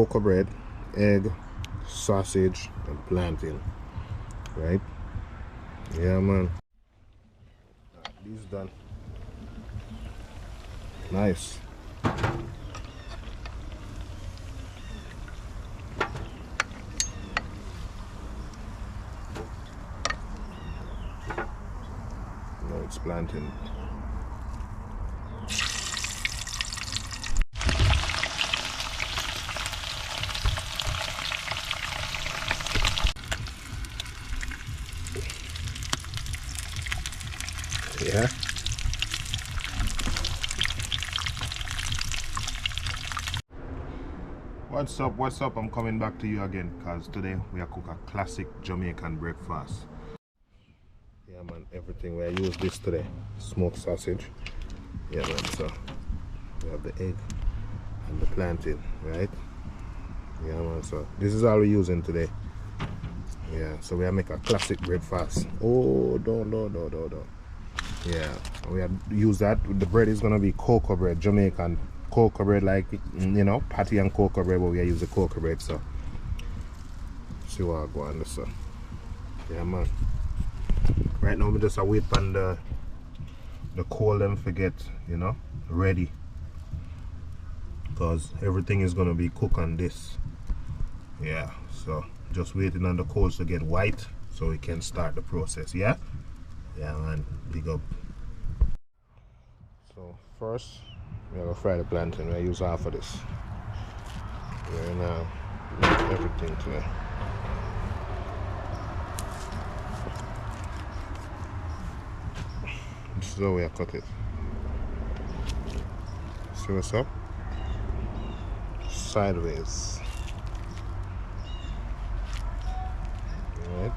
cocoa bread, egg, sausage, and plantain. Right? Yeah, man. These done. Nice. No, it's plantain. Yeah. What's up? I'm coming back to you again because today we are cook a classic Jamaican breakfast. Yeah, man, everything we use this today. Smoked sausage. Yeah, man, so we have the egg and the plantain, right? Yeah, man, so this is all we're using today. Yeah, so we are make a classic breakfast. Oh, no. Yeah, we have use that. The bread is gonna be cocoa bread, Jamaican cocoa bread, like, you know, patty and cocoa bread, but we use the cocoa bread. So see what I go on this. So yeah, man. Right now, we just wait on the coal them forget, you know, ready, because everything is gonna be cooked on this. Yeah, so just waiting on the coals to get white so we can start the process. Yeah, man, big up. So first we're gonna fry the plantain. We're gonna use half of this. We're gonna mix everything today. This is how we cut it. See what's up? Sideways. Alright.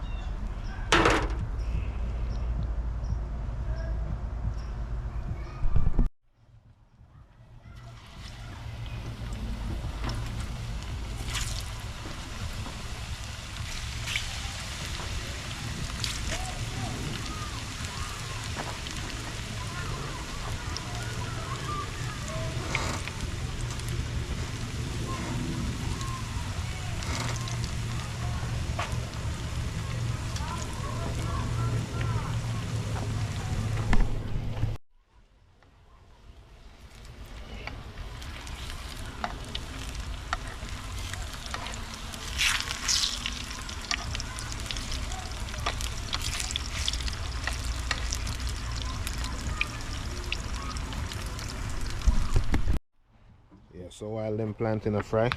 Yeah, so while them plantain are fry,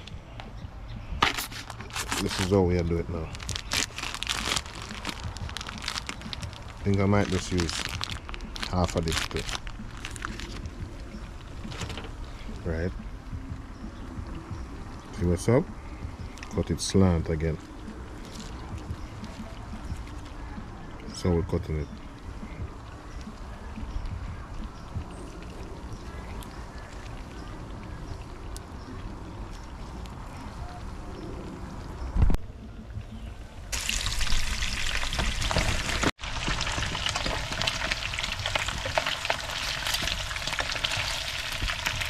this is how we do it now. I think I might just use half of this too. Right. See what's up? Cut it slant again. So we're cutting it.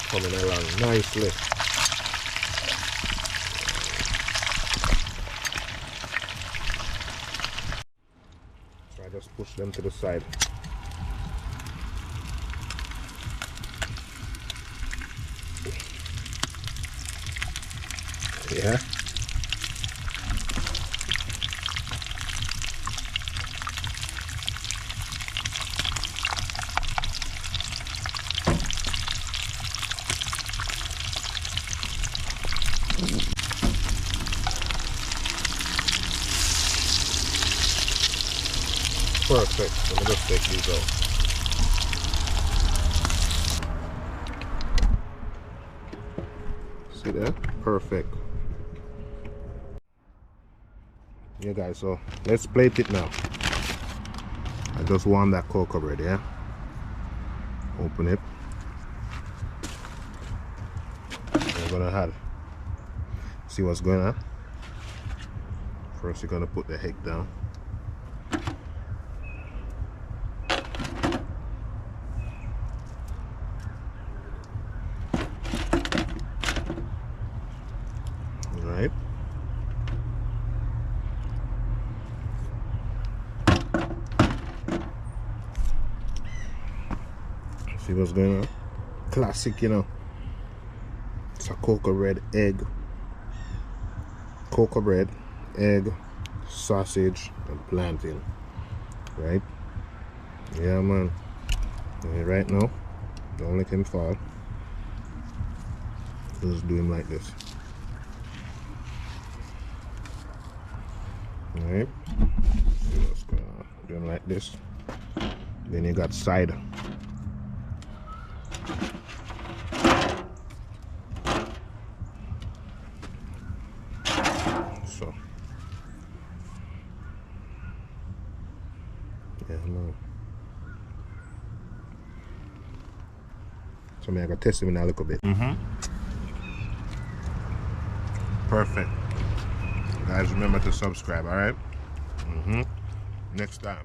Coming along nicely. So I just push them to the side. Yeah. Perfect. Let me just take these out. See there? Perfect. Yeah, guys, so let's plate it now. I just want that cocoa bread, yeah? Open it. We're gonna add. See what's going on? First, you're gonna put the egg down. Right? See what's going on? Classic, you know. It's a cocoa bread, egg, cocoa bread, egg, sausage, and plantain. Right? Yeah, man. And right now, don't let him fall. Just do him like this. Alright. See what's going on. Do him like this. Then you got cider. So. Yeah, man. So I gotta test him in a little bit. Perfect. Guys, remember to subscribe, alright? Next time.